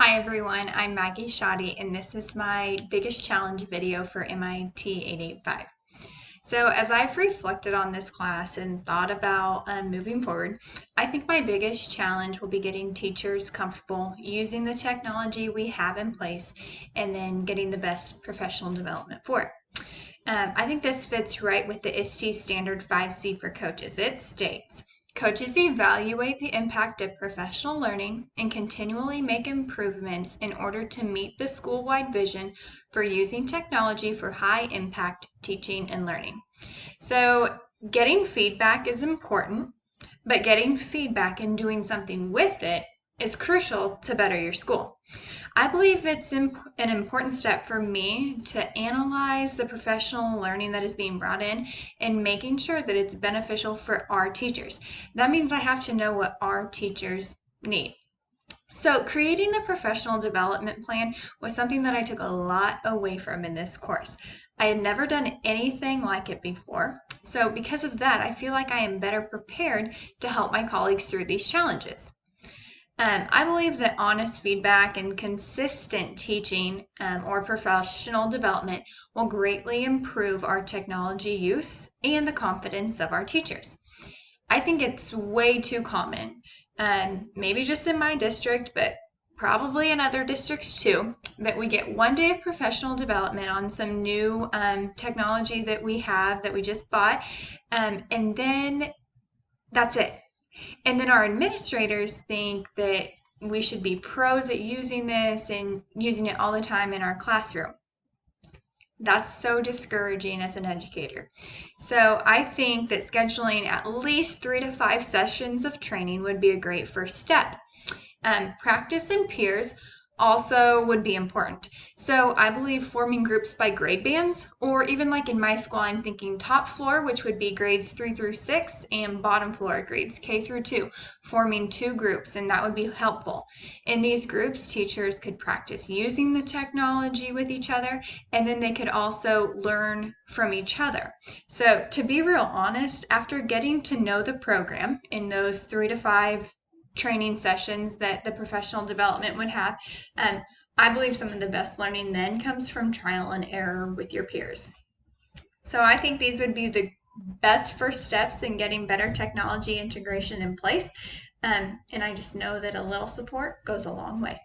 Hi everyone, I'm Maggie Shoddy and this is my biggest challenge video for MIT 885. So as I've reflected on this class and thought about moving forward, I think my biggest challenge will be getting teachers comfortable using the technology we have in place and then getting the best professional development for it. I think this fits right with the ISTE standard 5C for coaches. It states, coaches evaluate the impact of professional learning and continually make improvements in order to meet the school-wide vision for using technology for high impact teaching and learning. So getting feedback is important, but getting feedback and doing something with it is crucial to better your school. I believe it's an important step for me to analyze the professional learning that is being brought in and making sure that it's beneficial for our teachers. That means I have to know what our teachers need. So creating the professional development plan was something that I took a lot away from in this course. I had never done anything like it before. So because of that, I feel like I am better prepared to help my colleagues through these challenges. I believe that honest feedback and consistent teaching or professional development will greatly improve our technology use and the confidence of our teachers. I think it's way too common, maybe just in my district, but probably in other districts too, that we get one day of professional development on some new technology that we have that we just bought, and then that's it. And then our administrators think that we should be pros at using this and using it all the time in our classroom. That's so discouraging as an educator. So I think that scheduling at least 3 to 5 sessions of training would be a great first step. Practice in peers also would be important. So I believe forming groups by grade bands, or even like in my school, I'm thinking top floor, which would be grades 3 through 6, and bottom floor, grades K through 2, forming 2 groups, and that would be helpful. In these groups, teachers could practice using the technology with each other, and then they could also learn from each other. So to be real honest, after getting to know the program in those 3 to 5 training sessions that the professional development would have, I believe some of the best learning then comes from trial and error with your peers. So I think these would be the best first steps in getting better technology integration in place. And I just know that a little support goes a long way.